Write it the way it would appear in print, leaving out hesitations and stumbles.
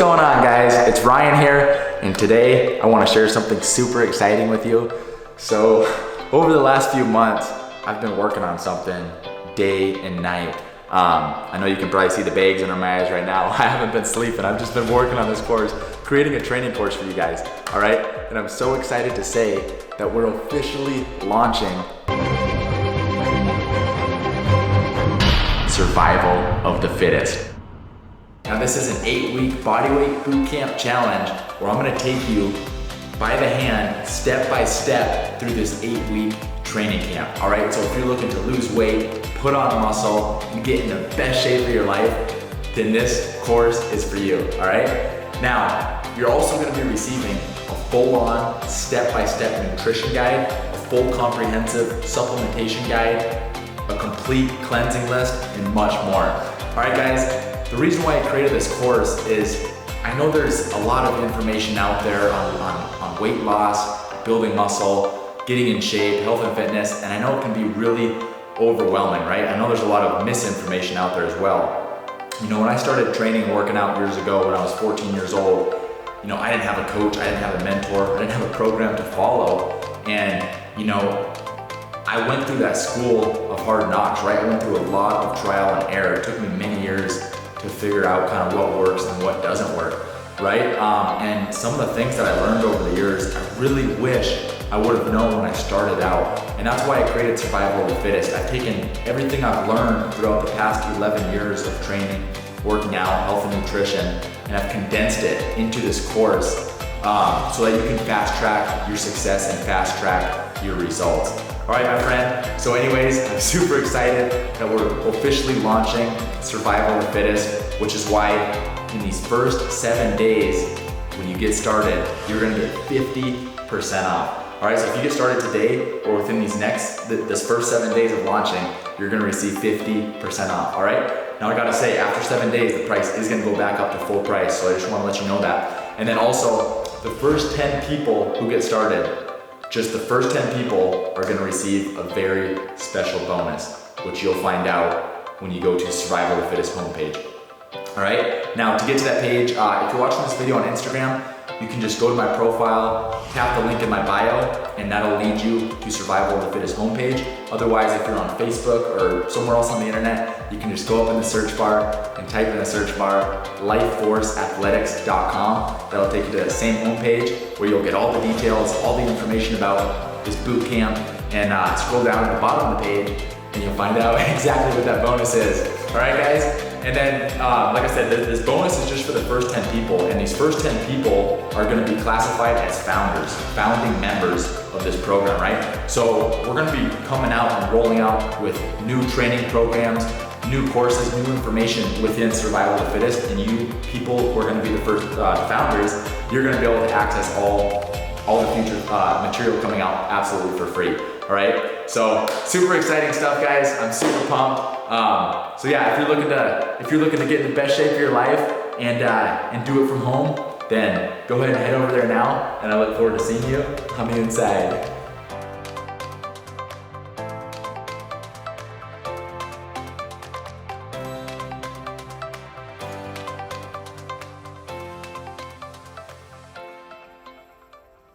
going on, guys? It's Ryan here, and today I want to share something super exciting with you. So over the last few months, I've been working on something day and night. I know you can probably see the bags under my eyes right now. I haven't been sleeping. I've just been working on this course, creating a training course for you guys, all right? And I'm so excited to say that we're officially launching Survival of the Fittest. Now this is an 8-week Bodyweight Bootcamp challenge where I'm gonna take you by the hand, step by step through this 8-week training camp, all right? So if you're looking to lose weight, put on muscle, and get in the best shape of your life, then this course is for you, all right? Now, you're also gonna be receiving a full-on, step-by-step nutrition guide, a full comprehensive supplementation guide, a complete cleansing list, and much more. All right, guys, the reason why I created this course is I know there's a lot of information out there on weight loss, building muscle, getting in shape, health and fitness, and I know it can be really overwhelming, right? I know there's a lot of misinformation out there as well. You know, when I started training and working out years ago when I was 14 years old, you know, I didn't have a coach, I didn't have a mentor, I didn't have a program to follow, and you know, I went through that school of hard knocks, right? I went through a lot of trial and error. It took me many years to figure out kind of what works and what doesn't work, right? And some of the things that I learned over the years, I really wish I would have known when I started out. And that's why I created Survival of the Fittest. I've taken everything I've learned throughout the past 11 years of training, working out, health and nutrition, and I've condensed it into this course so that you can fast track your success and fast track your results. All right, my friend. So anyways, I'm super excited that we're officially launching Survival of the Fittest, which is why in these first 7 days, when you get started, you're gonna get 50% off. All right, so if you get started today or within this first 7 days of launching, you're gonna receive 50% off, all right? Now I gotta say, after 7 days, the price is gonna go back up to full price, so I just wanna let you know that. And then also, the first 10 people who get started, just the first 10 people are gonna receive a very special bonus, which you'll find out when you go to Survival of the Fittest homepage. All right, now to get to that page, if you're watching this video on Instagram, you can just go to my profile, tap the link in my bio, and that'll lead you to Survival of the Fittest homepage. Otherwise, if you're on Facebook or somewhere else on the internet, you can just go up in the search bar and type in the search bar, lifeforceathletics.com. That'll take you to the same homepage where you'll get all the details, all the information about this boot camp, and scroll down to the bottom of the page and you'll find out exactly what that bonus is. All right, guys? And then, like I said, this bonus is just for the first 10 people, and these first 10 people are gonna be classified as founders, founding members of this program, right? So we're gonna be coming out and rolling out with new training programs, new courses, new information within Survival of the Fittest, and you people who are gonna be the first founders, you're gonna be able to access all the future material coming out absolutely for free, all right? So super exciting stuff, guys. I'm super pumped. So yeah, if you're looking to get in the best shape of your life and do it from home, then go ahead and head over there now, and I look forward to seeing you on the inside.